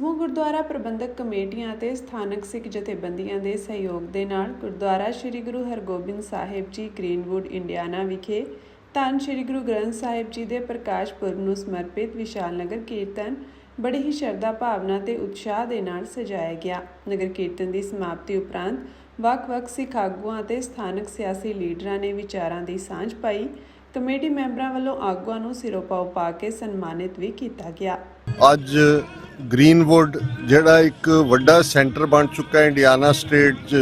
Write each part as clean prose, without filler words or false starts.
ਸਮੂਹ ਗੁਰਦੁਆਰਾ ਪ੍ਰਬੰਧਕ ਕਮੇਟੀਆਂ ਅਤੇ ਸਥਾਨਕ ਸਿੱਖ ਜਥੇਬੰਦੀਆਂ ਦੇ ਸਹਿਯੋਗ ਦੇ ਨਾਲ ਗੁਰਦੁਆਰਾ ਸ਼੍ਰੀ ਗੁਰੂ ਹਰਗੋਬਿੰਦ ਸਾਹਿਬ ਜੀ ਗ੍ਰੀਨਵੁੱਡ ਇੰਡੀਆਨਾ ਵਿਖੇ ਧੰਨ ਸ਼੍ਰੀ ਗੁਰੂ ਗ੍ਰੰਥ ਸਾਹਿਬ ਜੀ ਦੇ ਪ੍ਰਕਾਸ਼ ਪੁਰਬ ਨੂੰ ਸਮਰਪਿਤ ਵਿਸ਼ਾਲ ਨਗਰ ਕੀਰਤਨ ਬੜੀ ਹੀ ਸ਼ਰਧਾ ਭਾਵਨਾ ਤੇ ਉਤਸ਼ਾਹ ਦੇ ਨਾਲ ਸਜਾਇਆ ਗਿਆ। ਨਗਰ ਕੀਰਤਨ ਦੀ ਸਮਾਪਤੀ ਉਪਰੰਤ ਵੱਖ-ਵੱਖ ਸਿੱਖ ਆਗੂਆਂ ਅਤੇ ਸਥਾਨਕ ਸਿਆਸੀ ਲੀਡਰਾਂ ਨੇ ਵਿਚਾਰਾਂ ਦੀ ਸਾਂਝ ਪਾਈ। ਕਮੇਟੀ ਮੈਂਬਰਾਂ ਵੱਲੋਂ ਆਗੂਆਂ ਨੂੰ ਸਿਰੋਪਾਓ ਪਾ ਕੇ ਸਨਮਾਨਿਤ ਵੀ ਕੀਤਾ ਗਿਆ। ਅੱਜ ਗ੍ਰੀਨਵੁੱਡ ਜਿਹੜਾ ਇੱਕ ਵੱਡਾ ਸੈਂਟਰ ਬਣ ਚੁੱਕਾ ਇੰਡੀਆਨਾ ਸਟੇਟ 'ਚ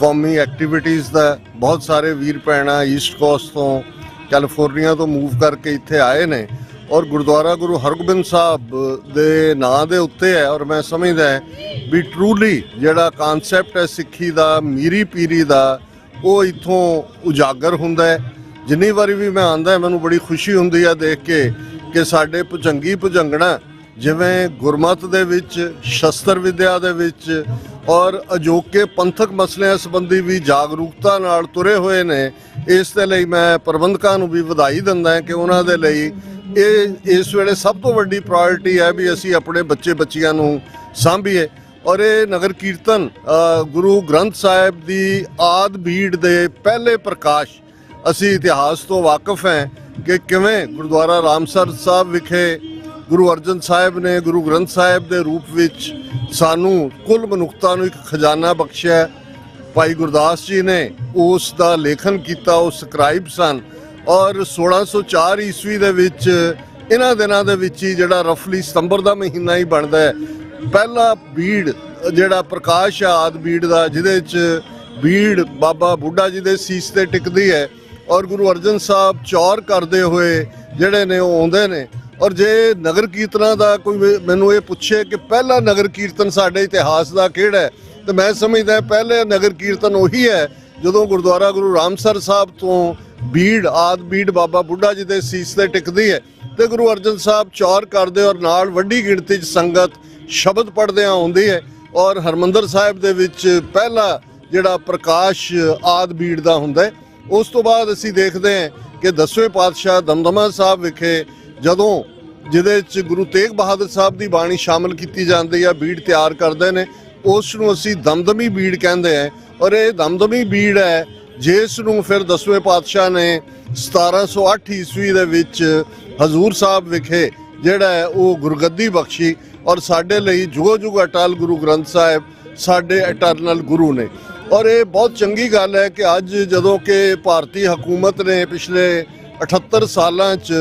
ਕੌਮੀ ਐਕਟੀਵਿਟੀਜ਼ ਦਾ। ਬਹੁਤ ਸਾਰੇ ਵੀਰ ਭੈਣਾਂ ਈਸਟ ਕੋਸਟ ਤੋਂ ਕੈਲੀਫੋਰਨੀਆ ਤੋਂ ਮੂਵ ਕਰਕੇ ਇੱਥੇ ਆਏ ਨੇ ਔਰ ਗੁਰਦੁਆਰਾ ਗੁਰੂ ਹਰਗੋਬਿੰਦ ਸਾਹਿਬ ਦੇ ਨਾਂ ਦੇ ਉੱਤੇ ਹੈ। ਔਰ ਮੈਂ ਸਮਝਦਾ ਵੀ ਟਰੂਲੀ ਜਿਹੜਾ ਕਾਨਸੈਪਟ ਹੈ ਸਿੱਖੀ ਦਾ, ਮੀਰੀ ਪੀਰੀ ਦਾ, ਉਹ ਇੱਥੋਂ ਉਜਾਗਰ ਹੁੰਦਾ ਹੈ। ਜਿੰਨੀ ਵਾਰੀ ਵੀ ਮੈਂ ਆਉਂਦਾ ਮੈਨੂੰ ਬੜੀ ਖੁਸ਼ੀ ਹੁੰਦੀ ਹੈ ਦੇਖ ਕੇ ਕਿ ਸਾਡੇ ਭੁਜੰਗੀ ਭੁਜੰਗਣਾ ਜਿਵੇਂ ਗੁਰਮਤ ਦੇ ਵਿੱਚ, ਸ਼ਸਤਰ ਵਿਦਿਆ ਦੇ ਵਿੱਚ ਔਰ ਅਜੋਕੇ ਪੰਥਕ ਮਸਲਿਆਂ ਸੰਬੰਧੀ ਵੀ ਜਾਗਰੂਕਤਾ ਨਾਲ ਤੁਰੇ ਹੋਏ ਨੇ। ਇਸ ਦੇ ਲਈ ਮੈਂ ਪ੍ਰਬੰਧਕਾਂ ਨੂੰ ਵੀ ਵਧਾਈ ਦਿੰਦਾ ਕਿ ਉਹਨਾਂ ਦੇ ਲਈ ਇਸ ਵੇਲੇ ਸਭ ਤੋਂ ਵੱਡੀ ਪ੍ਰਾਇੋਰਟੀ ਹੈ ਵੀ ਅਸੀਂ ਆਪਣੇ ਬੱਚੇ ਬੱਚੀਆਂ ਨੂੰ ਸਾਂਭੀਏ। ਔਰ ਇਹ ਨਗਰ ਕੀਰਤਨ ਗੁਰੂ ਗ੍ਰੰਥ ਸਾਹਿਬ ਦੀ ਆਦ ਬੀੜ ਦੇ ਪਹਿਲੇ ਪ੍ਰਕਾਸ਼। ਅਸੀਂ ਇਤਿਹਾਸ ਤੋਂ ਵਾਕਿਫ ਹੈ ਕਿ ਕਿਵੇਂ ਗੁਰਦੁਆਰਾ ਰਾਮਸਰ ਸਾਹਿਬ ਵਿਖੇ ਗੁਰੂ ਅਰਜਨ ਸਾਹਿਬ ਨੇ ਗੁਰੂ ਗ੍ਰੰਥ ਸਾਹਿਬ ਦੇ ਰੂਪ ਵਿੱਚ ਸਾਨੂੰ ਕੁੱਲ ਮਨੁੱਖਤਾ ਨੂੰ ਇੱਕ ਖਜ਼ਾਨਾ ਬਖਸ਼ਿਆ। ਭਾਈ ਗੁਰਦਾਸ ਜੀ ਨੇ ਉਸ ਦਾ ਲੇਖਨ ਕੀਤਾ, ਉਹ ਸਕਰਾਈਬ ਸਨ। ਔਰ 1604 ਈਸਵੀ ਦੇ ਵਿੱਚ ਇਹਨਾਂ ਦਿਨਾਂ ਦੇ ਵਿੱਚ ਹੀ ਜਿਹੜਾ ਰਫਲੀ ਸਤੰਬਰ ਦਾ ਮਹੀਨਾ ਹੀ ਬਣਦਾ ਹੈ, ਪਹਿਲਾ ਬੀੜ ਜਿਹੜਾ ਪ੍ਰਕਾਸ਼ ਆ ਆਦ ਬੀੜ ਦਾ, ਜਿਹਦੇ 'ਚ ਬੀੜ ਬਾਬਾ ਬੁੱਢਾ ਜੀ ਦੇ ਸੀਸ ਤੇ ਟਿਕਦੀ ਹੈ ਔਰ ਗੁਰੂ ਅਰਜਨ ਸਾਹਿਬ ਚੌਰ ਕਰਦੇ ਹੋਏ ਜਿਹੜੇ ਨੇ ਉਹ ਆਉਂਦੇ ਨੇ। ਔਰ ਜੇ ਨਗਰ ਕੀਰਤਨਾਂ ਦਾ ਕੋਈ ਮੈਨੂੰ ਇਹ ਪੁੱਛੇ ਕਿ ਪਹਿਲਾ ਨਗਰ ਕੀਰਤਨ ਸਾਡੇ ਇਤਿਹਾਸ ਦਾ ਕਿਹੜਾ ਹੈ, ਤਾਂ ਮੈਂ ਸਮਝਦਾ ਪਹਿਲੇ ਨਗਰ ਕੀਰਤਨ ਉਹੀ ਹੈ ਜਦੋਂ ਗੁਰਦੁਆਰਾ ਗੁਰੂ ਰਾਮਸਰ ਸਾਹਿਬ ਤੋਂ ਬੀੜ ਆਦ ਬੀੜ ਬਾਬਾ ਬੁੱਢਾ ਜੀ ਦੇ ਸੀਸ ਤੇ ਟਿਕਦੀ ਹੈ ਤੇ ਗੁਰੂ ਅਰਜਨ ਸਾਹਿਬ ਚੌਰ ਕਰਦੇ ਔਰ ਨਾਲ ਵੱਡੀ ਗਿਣਤੀ 'ਚ ਸੰਗਤ ਸ਼ਬਦ ਪੜ੍ਹਦਿਆਂ ਆਉਂਦੀ ਹੈ। ਔਰ ਹਰਮੰਦਰ ਸਾਹਿਬ ਦੇ ਵਿੱਚ ਪਹਿਲਾ ਜਿਹੜਾ ਪ੍ਰਕਾਸ਼ ਆਦ ਬੀੜ ਦਾ ਹੁੰਦਾ ਹੈ। ਉਸ ਤੋਂ ਬਾਅਦ ਅਸੀਂ ਦੇਖਦੇ ਹਾਂ ਕਿ 10ਵੇਂ ਪਾਤਸ਼ਾਹ ਦਮਦਮਾ ਸਾਹਿਬ ਵਿਖੇ ਜਦੋਂ ਜਿਹਦੇ 'ਚ ਗੁਰੂ ਤੇਗ ਬਹਾਦਰ ਸਾਹਿਬ ਦੀ ਬਾਣੀ ਸ਼ਾਮਲ ਕੀਤੀ ਜਾਂਦੀ ਹੈ, ਬੀੜ ਤਿਆਰ ਕਰਦੇ ਨੇ, ਉਸ ਨੂੰ ਅਸੀਂ ਦਮਦਮੀ ਬੀੜ ਕਹਿੰਦੇ ਹਾਂ। ਔਰ ਇਹ ਦਮਦਮੀ ਬੀੜ ਹੈ ਜਿਸ ਨੂੰ ਫਿਰ 10ਵੇਂ ਪਾਤਸ਼ਾਹ ਨੇ 1708 ਈਸਵੀ ਦੇ ਵਿੱਚ ਹਜ਼ੂਰ ਸਾਹਿਬ ਵਿਖੇ ਜਿਹੜਾ ਹੈ ਉਹ ਗੁਰਗੱਦੀ ਬਖਸ਼ੀ। ਔਰ ਸਾਡੇ ਲਈ ਜੁਗੋ ਜੁਗ ਅਟਲ ਗੁਰੂ ਗ੍ਰੰਥ ਸਾਹਿਬ ਸਾਡੇ ਇਟਰਨਲ ਗੁਰੂ ਨੇ। ਔਰ ਇਹ ਬਹੁਤ ਚੰਗੀ ਗੱਲ ਹੈ ਕਿ ਅੱਜ ਜਦੋਂ ਕਿ ਭਾਰਤੀ ਹਕੂਮਤ ਨੇ ਪਿਛਲੇ 78 ਸਾਲਾਂ 'ਚ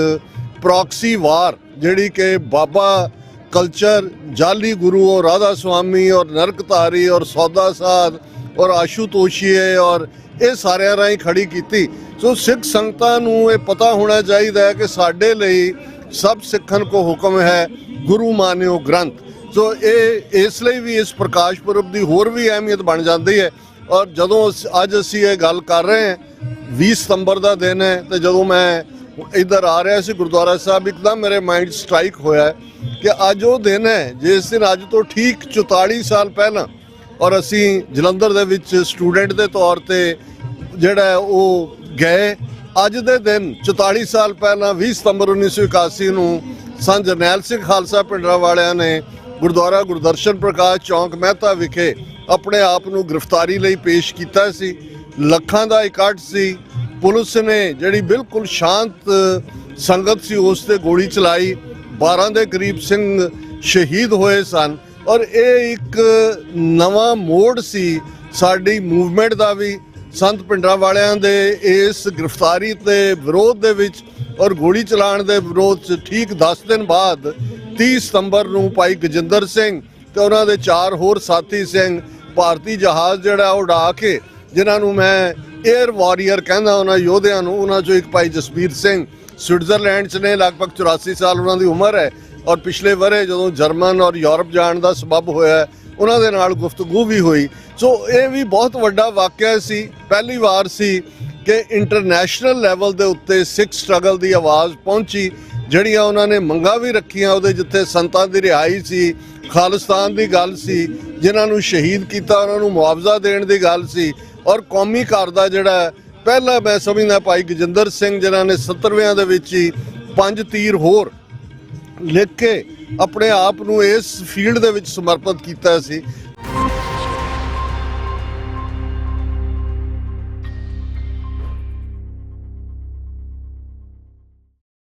ਪ੍ਰੋਕਸੀ ਵਾਰ ਜਿਹੜੀ ਕਿ ਬਾਬਾ ਕਲਚਰ, ਜਾਲੀ ਗੁਰੂ ਔਰ ਰਾਧਾ ਸੁਆਮੀ ਔਰ ਨਰਕਧਾਰੀ ਔਰ ਸੌਦਾ ਸਾਧ ਔਰ ਆਸ਼ੂਤੋਸ਼ੀਏ ਔਰ ਇਹ ਸਾਰਿਆਂ ਰਾਹੀਂ ਖੜੀ ਕੀਤੀ। ਸੋ ਸਿੱਖ ਸੰਗਤਾਂ ਨੂੰ ਇਹ ਪਤਾ ਹੋਣਾ ਚਾਹੀਦਾ ਹੈ ਕਿ ਸਾਡੇ ਲਈ ਸਭ ਸਿੱਖਣ ਕੋ ਹੁਕਮ ਹੈ ਗੁਰੂ ਮਾਨਿਓ ਗ੍ਰੰਥ। ਸੋ ਇਹ ਇਸ ਲਈ ਵੀ ਇਸ ਪ੍ਰਕਾਸ਼ ਪੁਰਬ ਦੀ ਹੋਰ ਵੀ ਅਹਿਮੀਅਤ ਬਣ ਜਾਂਦੀ ਹੈ। ਔਰ ਜਦੋਂ ਅੱਜ ਅਸੀਂ ਇਹ ਗੱਲ ਕਰ ਰਹੇ ਹਾਂ 20 ਸਤੰਬਰ ਦਾ ਦਿਨ ਹੈ, ਤੇ ਜਦੋਂ ਮੈਂ ਇੱਧਰ ਆ ਰਿਹਾ ਸੀ ਗੁਰਦੁਆਰਾ ਸਾਹਿਬ, ਇੱਕਦਮ ਮੇਰੇ ਮਾਈਂਡ ਸਟ੍ਰਾਈਕ ਹੋਇਆ ਕਿ ਅੱਜ ਉਹ ਦਿਨ ਹੈ ਜਿਸ ਦਿਨ ਅੱਜ ਤੋਂ ਠੀਕ 44 ਸਾਲ ਪਹਿਲਾਂ ਔਰ ਅਸੀਂ ਜਲੰਧਰ ਦੇ ਵਿੱਚ ਸਟੂਡੈਂਟ ਦੇ ਤੌਰ ਤੇ ਜਿਹੜਾ ਉਹ ਗਏ। ਅੱਜ ਦੇ ਦਿਨ 44 ਸਾਲ ਪਹਿਲਾਂ 20 ਸਤੰਬਰ 1981 ਨੂੰ ਸੰਤ ਜਰਨੈਲ ਸਿੰਘ ਖਾਲਸਾ ਪਿੰਡਰਾਂ ਵਾਲਿਆਂ ਨੇ ਗੁਰਦੁਆਰਾ ਗੁਰਦਰਸ਼ਨ ਪ੍ਰਕਾਸ਼ ਚੌਂਕ ਮਹਿਤਾ ਵਿਖੇ ਆਪਣੇ ਆਪ ਨੂੰ ਗ੍ਰਿਫਤਾਰੀ ਲਈ ਪੇਸ਼ ਕੀਤਾ ਸੀ। ਲੱਖਾਂ ਦਾ ਇਕੱਠ ਸੀ। ਪੁਲਿਸ ਨੇ ਜਿਹੜੀ ਬਿਲਕੁਲ ਸ਼ਾਂਤ ਸੰਗਤ ਸੀ ਉਸ ਤੇ ਗੋਲੀ ਚਲਾਈ। 12 ਦੇ ਕਰੀਬ ਸਿੰਘ ਸ਼ਹੀਦ ਹੋਏ ਸਨ। ਔਰ ਇਹ ਇੱਕ ਨਵਾਂ ਮੋੜ ਸੀ ਸਾਡੀ ਮੂਵਮੈਂਟ ਦਾ ਵੀ। ਸੰਤ ਪਿੰਡਰਾਂ ਵਾਲਿਆਂ ਦੇ ਇਸ ਗ੍ਰਿਫਤਾਰੀ ਤੇ ਵਿਰੋਧ ਦੇ ਵਿੱਚ ਔਰ ਗੋਲੀ ਚਲਾਉਣ ਦੇ ਵਿਰੋਧ 'ਚ ਠੀਕ 10 ਦਿਨ ਬਾਅਦ 30 ਸਤੰਬਰ ਨੂੰ ਭਾਈ ਗਜਿੰਦਰ ਸਿੰਘ ਤੇ ਉਹਨਾਂ ਦੇ 4 ਹੋਰ ਸਾਥੀ ਸਿੰਘ ਭਾਰਤੀ ਜਹਾਜ਼ ਜਿਹੜਾ ਉਹ ਉਡਾ ਕੇ, ਜਿਨ੍ਹਾਂ ਨੂੰ ਮੈਂ ਏਅਰ ਵਾਰੀਅਰ ਕਹਿੰਦਾ ਉਹਨਾਂ ਯੋਧਿਆਂ ਨੂੰ, ਉਹਨਾਂ 'ਚੋਂ ਇੱਕ ਭਾਈ ਜਸਬੀਰ ਸਿੰਘ ਸਵਿਟਜ਼ਰਲੈਂਡ 'ਚ ਨੇ, ਲਗਭਗ 84 ਸਾਲ ਉਹਨਾਂ ਦੀ ਉਮਰ ਹੈ। ਔਰ ਪਿਛਲੇ ਵਰੇ ਜਦੋਂ ਜਰਮਨ ਔਰ ਯੂਰਪ ਜਾਣ ਦਾ ਸਬਬ ਹੋਇਆ ਉਹਨਾਂ ਦੇ ਨਾਲ ਗੁਫ਼ਤਗੂ ਵੀ ਹੋਈ। ਸੋ ਇਹ ਵੀ ਬਹੁਤ ਵੱਡਾ ਵਾਕਿਆ ਸੀ। ਪਹਿਲੀ ਵਾਰ ਸੀ ਕਿ ਇੰਟਰਨੈਸ਼ਨਲ ਲੈਵਲ ਦੇ ਉੱਤੇ ਸਿੱਖ ਸਟਰਗਲ ਦੀ ਆਵਾਜ਼ ਪਹੁੰਚੀ। ਜਿਹੜੀਆਂ ਉਹਨਾਂ ਨੇ ਮੰਗਾਂ ਵੀ ਰੱਖੀਆਂ ਉਹਦੇ ਜਿੱਥੇ ਸੰਤਾਂ ਦੀ ਰਿਹਾਈ ਸੀ, ਖਾਲਿਸਤਾਨ ਦੀ ਗੱਲ ਸੀ, ਜਿਨ੍ਹਾਂ ਨੂੰ ਸ਼ਹੀਦ ਕੀਤਾ ਉਹਨਾਂ ਨੂੰ ਮੁਆਵਜ਼ਾ ਦੇਣ ਦੀ ਗੱਲ ਸੀ। ਔਰ ਕੌਮੀ ਘਰ ਦਾ ਜਿਹੜਾ ਪਹਿਲਾ ਮੈਂ ਸਮਝਦਾ ਭਾਈ ਗਜਿੰਦਰ ਸਿੰਘ ਜਿਨ੍ਹਾਂ ਨੇ 70ਵਿਆਂ ਦੇ ਵਿੱਚ ਹੀ 5 ਤੀਰ ਹੋਰ ਲਿਖ ਕੇ ਆਪਣੇ ਆਪ ਨੂੰ ਇਸ ਫੀਲਡ ਦੇ ਵਿੱਚ ਸਮਰਪਿਤ ਕੀਤਾ ਸੀ